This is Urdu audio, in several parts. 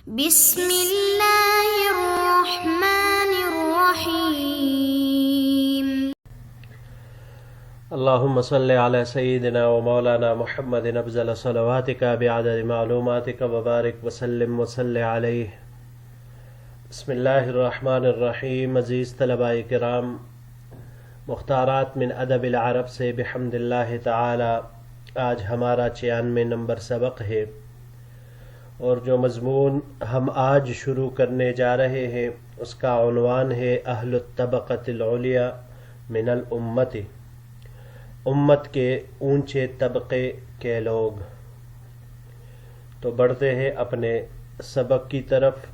بسم اللہ الرحمن الرحیم۔ اللهم صل على سيدنا ومولانا محمد افضل صلواتك بعدد معلوماتك وبارك وسلم وصل عليه۔ بسم اللہ الرحمن الرحیم۔ عزیز طلباء کرام، مختارات من ادب العرب سے بحمد اللہ تعالی آج ہمارا 96 نمبر سبق ہے، اور جو مضمون ہم آج شروع کرنے جا رہے ہیں اس کا عنوان ہے اہل الطبقۃ العلیٰ من الامت، امت کے اونچے طبقے کے لوگ۔ تو بڑھتے ہیں اپنے سبق کی طرف،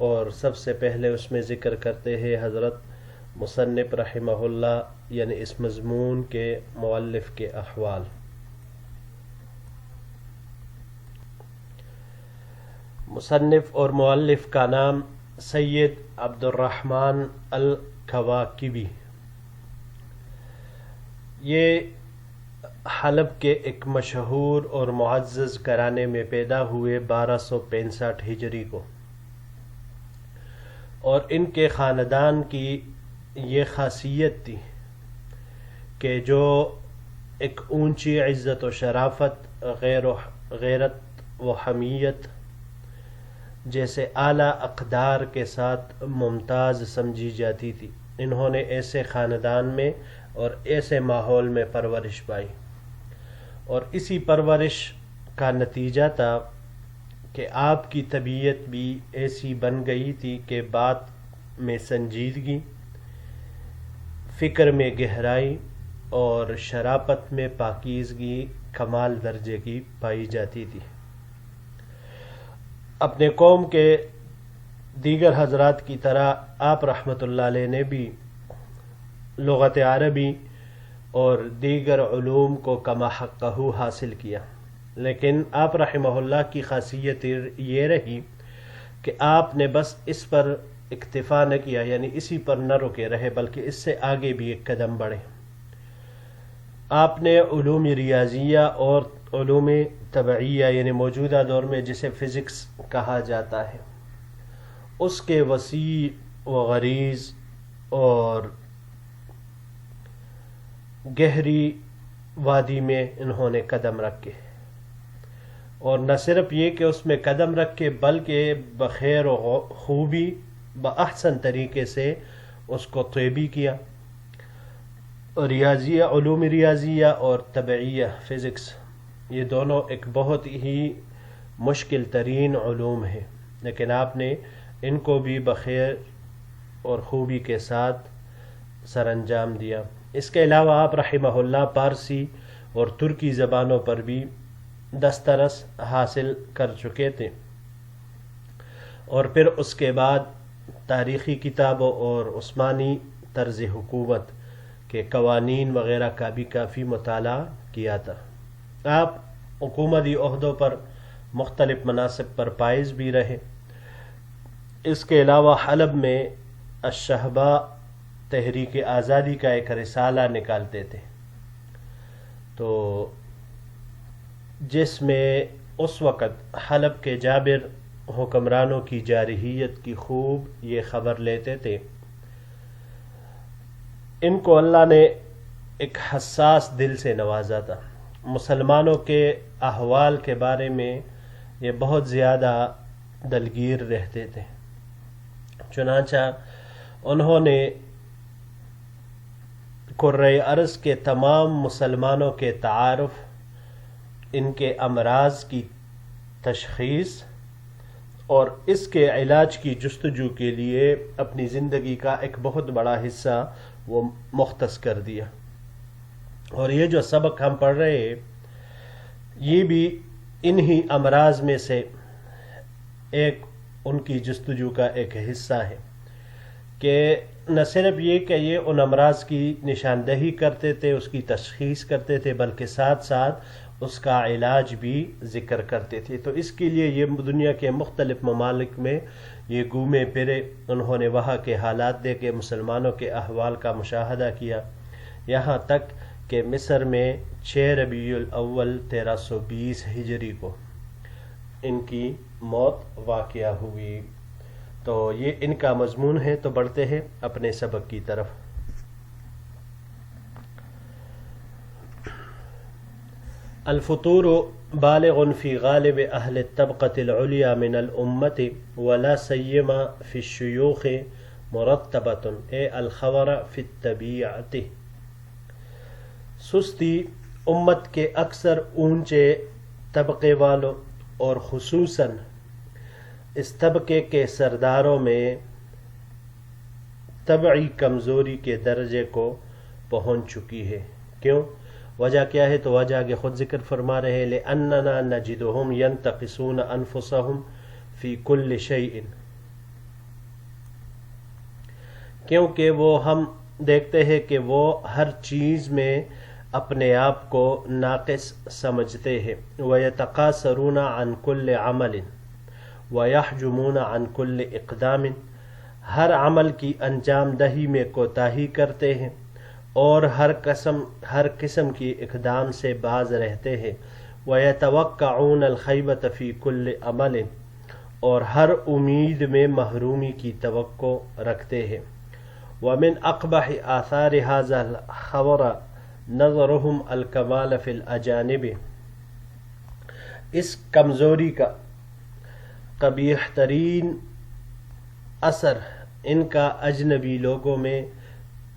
اور سب سے پہلے اس میں ذکر کرتے ہیں حضرت مصنف رحمہ اللہ، یعنی اس مضمون کے مؤلف کے احوال۔ مصنف اور مؤلف کا نام سید عبد الرحمن الکواکبی، یہ حلب کے ایک مشہور اور معزز گھرانے میں پیدا ہوئے 1265 ہجری کو، اور ان کے خاندان کی یہ خاصیت تھی کہ جو ایک اونچی عزت و شرافت، غیرت و حمیت جیسے اعلیٰ اقدار کے ساتھ ممتاز سمجھی جاتی تھی۔ انہوں نے ایسے خاندان میں اور ایسے ماحول میں پرورش پائی، اور اسی پرورش کا نتیجہ تھا کہ آپ کی طبیعت بھی ایسی بن گئی تھی کہ بات میں سنجیدگی، فکر میں گہرائی اور شرافت میں پاکیزگی کمال درجے کی پائی جاتی تھی۔ اپنے قوم کے دیگر حضرات کی طرح آپ رحمۃ اللہ علیہ نے بھی لغت عربی اور دیگر علوم کو کما حقہ حاصل کیا، لیکن آپ رحمہ اللہ کی خاصیت یہ رہی کہ آپ نے بس اس پر اکتفا نہ کیا، یعنی اسی پر نہ رکے رہے، بلکہ اس سے آگے بھی ایک قدم بڑھے۔ آپ نے علوم ریاضیہ اور علوم طبعیہ، یعنی موجودہ دور میں جسے فزکس کہا جاتا ہے، اس کے وسیع و غریض اور گہری وادی میں انہوں نے قدم رکھے، اور نہ صرف یہ کہ اس میں قدم رکھے بلکہ بخیر و خوبی بأحسن طریقے سے اس کو طیبی کیا۔ ریاضیہ، علوم ریاضیہ اور طبعیہ فزکس، یہ دونوں ایک بہت ہی مشکل ترین علوم ہیں، لیکن آپ نے ان کو بھی بخیر اور خوبی کے ساتھ سر انجام دیا۔ اس کے علاوہ آپ رحمہ اللہ پارسی اور ترکی زبانوں پر بھی دسترس حاصل کر چکے تھے، اور پھر اس کے بعد تاریخی کتابوں اور عثمانی طرز حکومت کے قوانین وغیرہ کا بھی کافی مطالعہ کیا تھا۔ آپ حکومتی عہدوں پر مختلف مناصب پر فائز بھی رہے۔ اس کے علاوہ حلب میں الشہباء تحریک آزادی کا ایک رسالہ نکالتے تھے، تو جس میں اس وقت حلب کے جابر حکمرانوں کی جارحیت کی خوب یہ خبر لیتے تھے۔ ان کو اللہ نے ایک حساس دل سے نوازا تھا، مسلمانوں کے احوال کے بارے میں یہ بہت زیادہ دلگیر رہتے تھے، چنانچہ انہوں نے کرۂ ارض کے تمام مسلمانوں کے تعارف، ان کے امراض کی تشخیص اور اس کے علاج کی جستجو کے لیے اپنی زندگی کا ایک بہت بڑا حصہ وہ مختص کر دیا۔ اور یہ جو سبق ہم پڑھ رہے ہیں یہ بھی انہی امراض میں سے ایک ان کی جستجو کا ایک حصہ ہے، کہ نہ صرف یہ کہ یہ ان امراض کی نشاندہی کرتے تھے، اس کی تشخیص کرتے تھے، بلکہ ساتھ ساتھ اس کا علاج بھی ذکر کرتے تھے۔ تو اس کے لیے یہ دنیا کے مختلف ممالک میں یہ گھومے پھرے، انہوں نے وہاں کے حالات دیکھے، مسلمانوں کے احوال کا مشاہدہ کیا، یہاں تک کہ مصر میں 6 ربیع الاول 1320 ہجری کو ان کی موت واقعہ ہوئی۔ تو یہ ان کا مضمون ہے۔ تو بڑھتے ہیں اپنے سبق کی طرف۔ الفطور بالغ في غالب أهل الطبقة العليا من الأمة ولا سيما في الشيوخ مرتبة أي الخور في الطبيعة۔ سستی امت کے اکثر اونچے طبقے والوں اور خصوصاً اس طبقے کے سرداروں میں طبعی کمزوری کے درجے کو پہنچ چکی ہے۔ کیوں؟ وجہ کیا ہے؟ تو وجہ کہ خود ذکر فرما رہے لِأَنَّنَا نَجِدُهُمْ يَنْتَقِصُونَ أَنفُسَهُمْ فِي كُلِّ شَيْءٍ، کیونکہ وہ ہم دیکھتے ہیں کہ وہ ہر چیز میں اپنے آپ کو ناقص سمجھتے ہیں۔ وَيَتَقَاصَرُونَ عَنْ كُلِّ عَمَلٍ وَيَحْجُمُونَ عَنْ كُلِّ إِقْدَامٍ، ہر عمل کی انجام دہی میں کوتاہی کرتے ہیں اور ہر قسم کی اقدام سے باز رہتے ہیں۔ وَيَتَوَقَّعُونَ الْخَيْبَةَ فِي كُلِّ عَمَلٍ، اور ہر امید میں محرومی کی توقع رکھتے ہیں۔ وَمِنْ أَقْبَحِ آثَارِ هَذَا الْخَوَرَ نَظَرُهُمْ الْكَمَالَ فِي الْأَجَانِبِ، اس کمزوری کا قبیح ترین اثر ان کا اجنبی لوگوں میں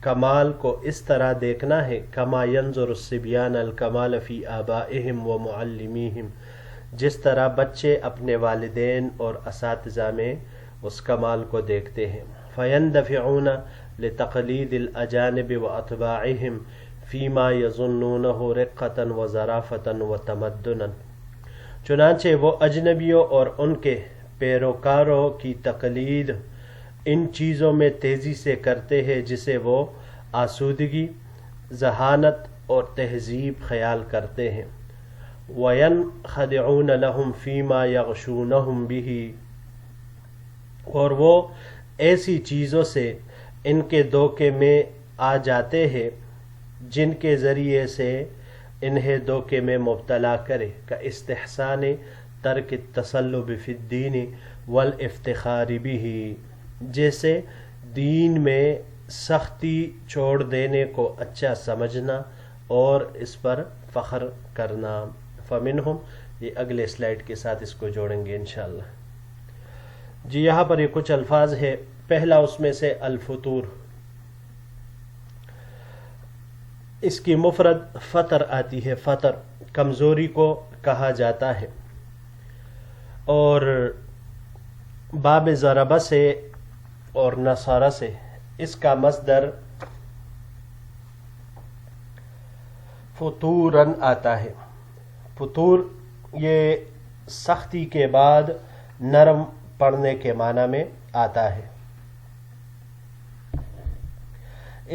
کمال کو اس طرح دیکھنا ہے کما ينظر الصبیان الکمال فی آبائہم و معلمین، جس طرح بچے اپنے والدین اور اساتذہ میں اس کمال کو دیکھتے ہیں۔ فیندفعون لتقلید الاجانب و اتباعہم فیما یظنونہ رقۃ و ظرافۃ و تمدنا، چنانچہ وہ اجنبیوں اور ان کے پیروکاروں کی تقلید ان چیزوں میں تیزی سے کرتے ہیں جسے وہ آسودگی، ذہانت اور تہذیب خیال کرتے ہیں۔ وَيَنْخَدِعُونَ لَهُمْ فِي مَا يَغْشُونَهُمْ بِهِ، اور وہ ایسی چیزوں سے ان کے دھوکے میں آ جاتے ہیں جن کے ذریعے سے انہیں دھوکے میں مبتلا کرے، كاستحسان ترک التسلب فی الدین والافتخار به، جیسے دین میں سختی چھوڑ دینے کو اچھا سمجھنا اور اس پر فخر کرنا۔ فمنہم، یہ اگلے سلائیڈ کے ساتھ اس کو جوڑیں گے انشاءاللہ۔ جی یہاں پر یہ کچھ الفاظ ہے۔ پہلا اس میں سے الفطور، اس کی مفرد فطر آتی ہے۔ فطر کمزوری کو کہا جاتا ہے، اور باب ضربہ سے اور نصارہ سے اس کا مصدر فطوراً آتا ہے۔ فطور یہ سختی کے بعد نرم پڑنے کے معنی میں آتا ہے۔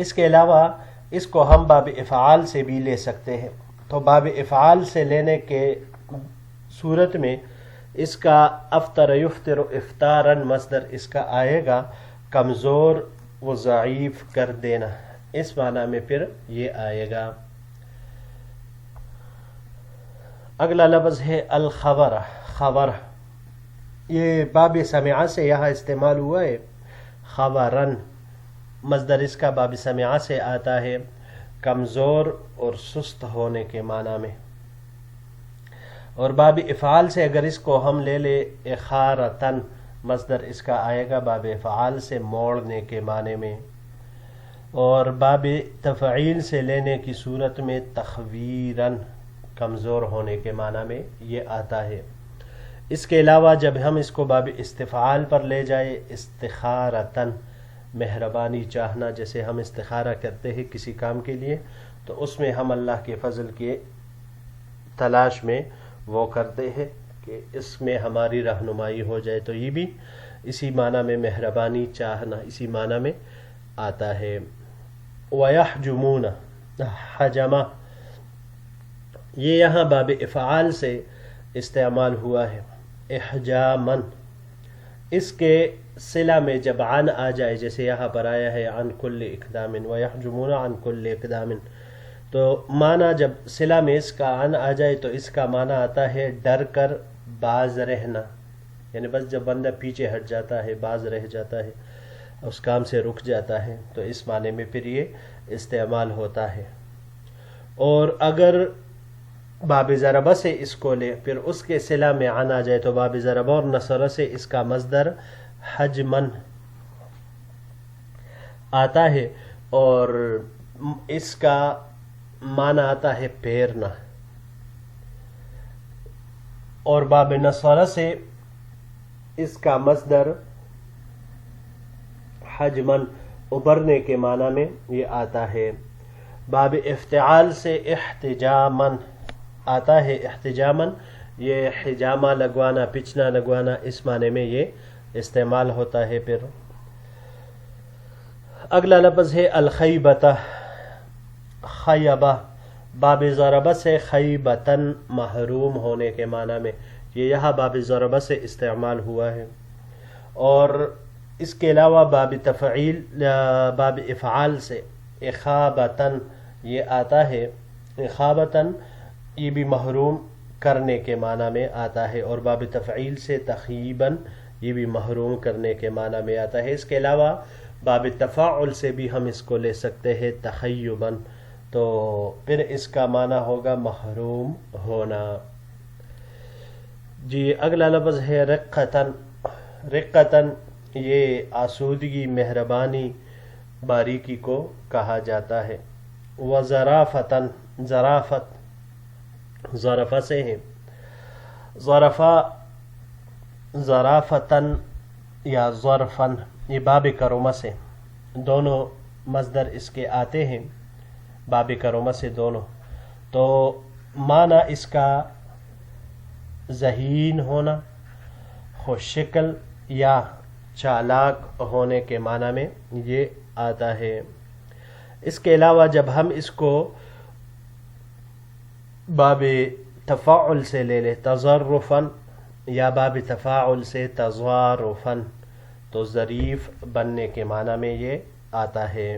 اس کے علاوہ اس کو ہم باب افعال سے بھی لے سکتے ہیں۔ تو باب افعال سے لینے کے صورت میں اس کا افطر یفطر افطاراً مصدر اس کا آئے گا کمزور و ضعیف کر دینا، اس معنی میں پھر یہ آئے گا۔ اگلا لفظ ہے الخبر، خبر، یہ باب سمعہ سے یہاں استعمال ہوا ہے۔ خبراً مصدر اس کا باب سمعہ سے آتا ہے کمزور اور سست ہونے کے معنی میں۔ اور باب افعال سے اگر اس کو ہم لے لے اخارتن، مصدر اس کا آئے گا باب افعال سے موڑنے کے معنی میں۔ اور باب تفعیل سے لینے کی صورت میں تخویراً، کمزور ہونے کے معنی میں یہ آتا ہے۔ اس کے علاوہ جب ہم اس کو باب استفعال پر لے جائے استخارتن، مہربانی چاہنا، جیسے ہم استخارہ کرتے ہیں کسی کام کے لیے تو اس میں ہم اللہ کے فضل کے تلاش میں وہ کرتے ہیں کہ اس میں ہماری رہنمائی ہو جائے، تو یہ بھی اسی معنی میں مہربانی چاہنا اسی معنی میں آتا ہے۔ وَيَحْجُمُونَ، حجمہ، یہ یہاں باب افعال سے استعمال ہوا ہے احجاماً۔ اس کے صلہ میں جب عن آ جائے، جیسے یہاں پر آیا ہے عن کل اقدام، وَيَحْجُمُونَ عن کل اقدام، تو معنی جب صلہ میں اس کا عن آ جائے تو اس کا معنی آتا ہے ڈر کر باز رہنا، یعنی بس جب بندہ پیچھے ہٹ جاتا ہے، باز رہ جاتا ہے، اس کام سے رک جاتا ہے، تو اس معنی میں پھر یہ استعمال ہوتا ہے۔ اور اگر باب ضربہ سے اس کو لے، پھر اس کے صلہ میں عن آ جائے، تو باب ضربہ اور نصر سے اس کا مصدر حجمن آتا ہے، اور اس کا معنی آتا ہے پھیرنا، اور باب نصر سے اس کا مصدر حجمن ابھرنے کے معنی میں یہ آتا ہے۔ باب افتعال سے احتجامن آتا ہے، احتجامن یہ حجامہ لگوانا، پچنا لگوانا، اس معنی میں یہ استعمال ہوتا ہے۔ پھر اگلا لفظ ہے الخیبتہ، خیبہ، باب ضربہ سے خیبتن محروم ہونے کے معنی میں، یہ یہاں باب ضربہ سے استعمال ہوا ہے۔ اور اس کے علاوہ باب تفعیل، باب افعال سے اخابتن یہ آتا ہے، اخابتن یہ بھی محروم کرنے کے معنی میں آتا ہے، اور باب تفعیل سے تخیباً یہ بھی محروم کرنے کے معنی میں آتا ہے۔ اس کے علاوہ باب تفاعل سے بھی ہم اس کو لے سکتے ہیں تخیباً، تو پھر اس کا معنی ہوگا محروم ہونا۔ جی اگلا لفظ ہے رقتن، رقتن یہ آسودگی، مہربانی، باریکی کو کہا جاتا ہے۔ وظرافتن، ظرافت ظرفہ سے ہے، ظرفہ، ظرافتن یا ظرفن یہ باب کرمہ سے، دونوں مصدر اس کے آتے ہیں، باب کرمہ سے دونوں، تو معنی اس کا ذہین ہونا، خوش شکل یا چالاک ہونے کے معنی میں یہ آتا ہے۔ اس کے علاوہ جب ہم اس کو باب تفاعل سے لے لے، تظرفن یا باب تفاعل سے تظارفن، تو ظریف بننے کے معنی میں یہ آتا ہے۔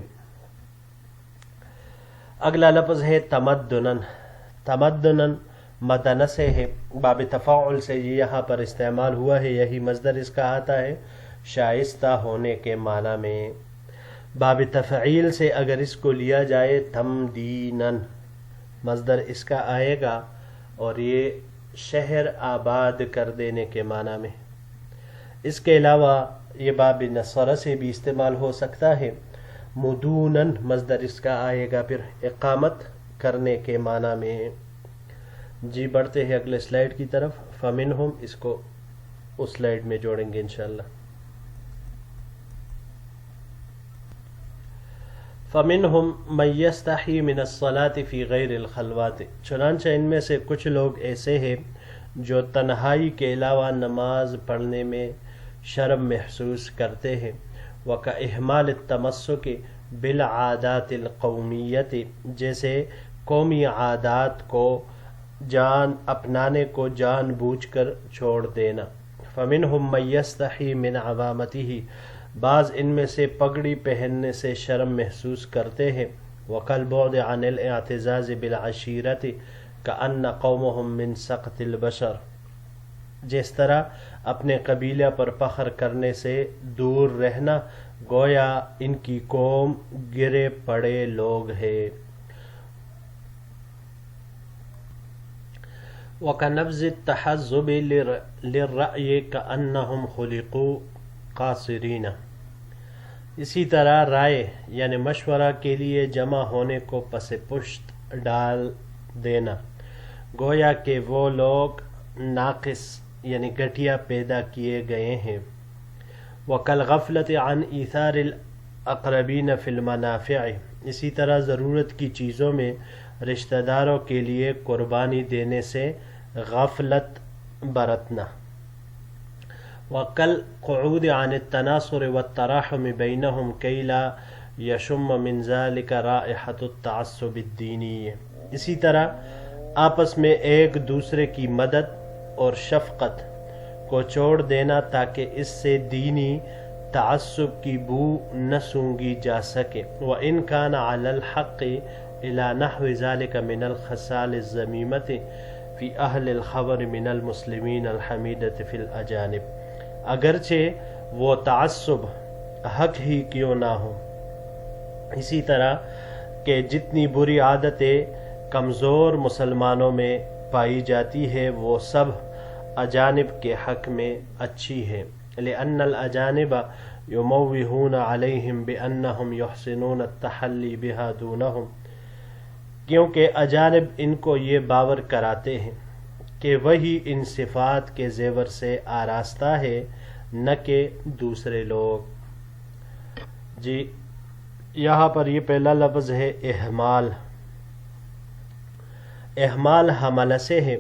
اگلا لفظ ہے تمدنن، تمدنن مدن سے ہے، باب تفاعل سے یہ یہاں پر استعمال ہوا ہے، یہی مصدر اس کا آتا ہے شائستہ ہونے کے معنی میں۔ باب تفعیل سے اگر اس کو لیا جائے تمدینن، مصدر اس کا آئے گا، اور یہ شہر آباد کر دینے کے معنی میں۔ اس کے علاوہ یہ باب نصر سے بھی استعمال ہو سکتا ہے، مدونن مصدر اس کا آئے گا پھر اقامت کرنے کے معنی میں۔ جی بڑھتے ہیں اگلے سلائیڈ کی طرف، فمنہم اس کو اس سلائیڈ میں جوڑیں گے انشاءاللہ۔ فَمِنْهُمْ مَنْ يَسْتَحِي مِنَ الصَّلَاةِ فِي غَيْرِ الْخَلْوَاتِ، چنانچہ ان میں سے کچھ لوگ ایسے ہیں جو تنہائی کے علاوہ نماز پڑھنے میں شرم محسوس کرتے ہیں۔ وَكَإِهْمَالِ التَّمَسُّكِ بِالْعَادَاتِ الْقَوْمِيَّةِ، جیسے قومی عادات کو جان اپنانے کو جان بوجھ کر چھوڑ دینا۔ فَمِنْهُمْ مَنْ يَسْتَحِي مِنْ عَوَامَتِهِ، بعض ان میں سے پگڑی پہننے سے شرم محسوس کرتے ہیں۔ وَكَالْبُعْدِ عَنِ الْاعْتِزَازِ بِالْعَشِيرَةِ كَأَنَّ قَوْمَهُمْ مِنْ سَقْطِ الْبَشَرِ، جس طرح اپنے قبیلہ پر فخر کرنے سے دور رہنا گویا ان کی قوم گرے پڑے لوگ ہیں۔ وَكَنَبْذِ التَّحَزُّبِ لِلرَّأْيِ كَأَنَّهُمْ خُلِقُوا قَاصِرِينَ، اسی طرح رائے یعنی مشورہ کے لیے جمع ہونے کو پس پشت ڈال دینا، گویا کہ وہ لوگ ناقص یعنی گھٹیا پیدا کیے گئے ہیں۔ وَكَالْغَفْلَةِ عَنْ إِيثَارِ الْأَقْرَبِينَ فِي الْمَنَافِعِ، اسی طرح ضرورت کی چیزوں میں رشتہ داروں کے لیے قربانی دینے سے غفلت برتنا۔ وَكَالْقُعُودِ عَنِ التَّنَاصُرِ وَالتَّرَاحُمِ بَيْنَهُمْ كَيْ لَا يَشُمَّ مِنْ ذَلِكَ رَائِحَةُ التَّعَصُّبِ الدِّينِيِّ، اسی طرح آپس میں ایک دوسرے کی مدد اور شفقت کو چھوڑ دینا تاکہ اس سے دینی تعصب کی بو نہ سونگی جا سکے۔ وَإِنْ كَانَ عَلَى الْحَقِّ إِلَى نَحْوِ ذَلِكَ مِنَ الْخَصَالِ الذَّمِيمَةِ فِي أَهْلِ الْخَبَرِ مِنَ الْمُسْلِمِينَ الْحَمِيدَةِ فِي الْأَجَانِبِ، اگرچہ وہ تعصب حق ہی کیوں نہ ہو۔ اسی طرح کہ جتنی بری عادتیں کمزور مسلمانوں میں پائی جاتی ہے وہ سب اجانب کے حق میں اچھی ہے، لأن الاجانب یموہون علیہم بأنہم یحسنون التحلی بہا دونہم، کیونکہ اجانب ان کو یہ باور کراتے ہیں کہ وہی ان صفات کے زیور سے آراستہ ہے، نہ کہ دوسرے لوگ۔ جی یہاں پر یہ پہلا لفظ ہے احمال۔ احمال حمل سے ہے،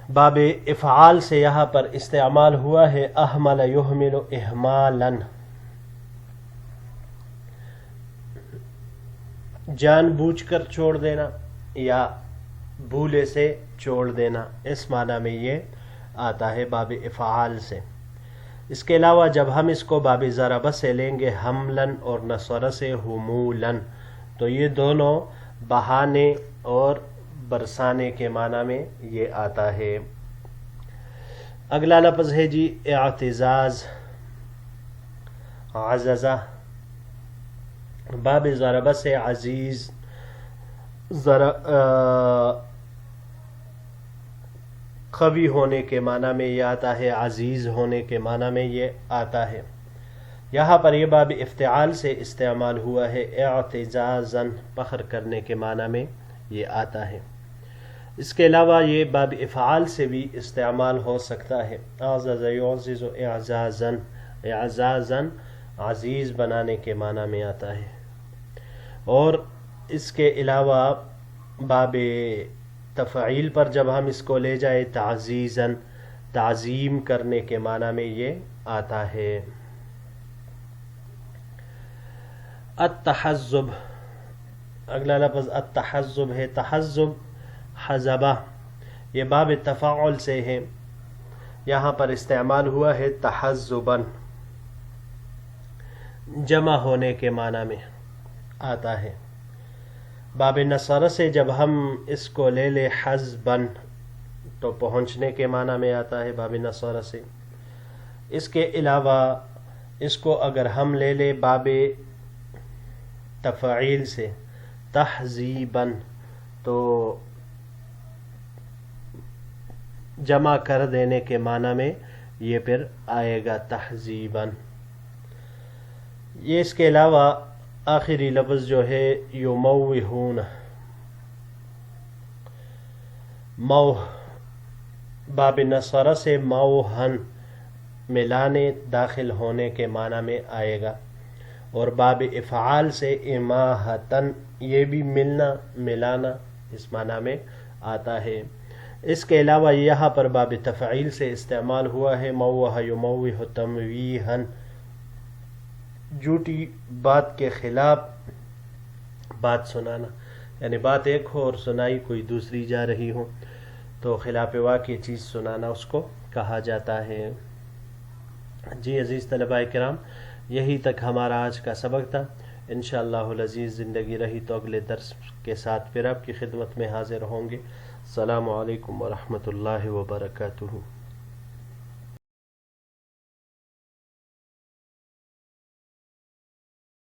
باب افعال سے یہاں پر استعمال ہوا ہے احمل یحمل احمالا، جان بوجھ کر چھوڑ دینا یا بھولے سے چھوڑ دینا، اس معنی میں یہ آتا ہے باب افعال سے۔ اس کے علاوہ جب ہم اس کو باب ضربہ سے لیں گے حملن اور نصر سے حمولن، تو یہ دونوں بہانے اور برسانے کے معنی میں یہ آتا ہے۔ اگلا لفظ ہے جی اعتزاز، عززہ، باب ضربہ سے عزیز قوی ہونے کے معنی میں یہ آتا ہے، عزیز ہونے کے معنی میں یہ آتا ہے۔ یہاں پر یہ باب افتعال سے استعمال ہوا ہے اعتزازاً، فخر کرنے کے معنی میں یہ آتا ہے۔ اس کے علاوہ یہ باب افعال سے بھی استعمال ہو سکتا ہے، اعزز یعزز اعزازاً، اعزازاً عزیز بنانے کے معنی میں آتا ہے۔ اور اس کے علاوہ باب تفعیل پر جب ہم اس کو لے جائے تعزیزاً، تعظیم کرنے کے معنی میں یہ آتا ہے۔ التحزب، اگلا لفظ التحزب ہے، تحزب حزبہ، یہ باب تفاعل سے ہے، یہاں پر استعمال ہوا ہے تحزباً، جمع ہونے کے معنی میں آتا ہے۔ باب نصر سے جب ہم اس کو لے لے حزباً تو پہنچنے کے معنی میں آتا ہے باب نصر سے۔ اس کے علاوہ اس کو اگر ہم لے لے باب تفعیل سے تحزیباً تو جمع کر دینے کے معنی میں یہ پھر آئے گا تحزیباً۔ یہ اس کے علاوہ آخری لفظ جو ہے یموہون، موہ، باب نصر سے موہن، ملانے داخل ہونے کے معنی میں آئے گا، اور باب افعال سے اماہتن، یہ بھی ملنا ملانا اس معنی میں آتا ہے۔ اس کے علاوہ یہاں پر باب تفعیل سے استعمال ہوا ہے موہ یموہ تمویہن، جھوٹی بات کے خلاف بات سنانا، یعنی بات ایک ہو اور سنائی کوئی دوسری جا رہی ہو تو خلاف واقع چیز سنانا اس کو کہا جاتا ہے۔ جی عزیز طلباء کرام، یہی تک ہمارا آج کا سبق تھا۔ انشاءاللہ العزیز زندگی رہی تو اگلے درس کے ساتھ پھر آپ کی خدمت میں حاضر ہوں گے۔ السلام علیکم ورحمۃ اللہ وبرکاتہ۔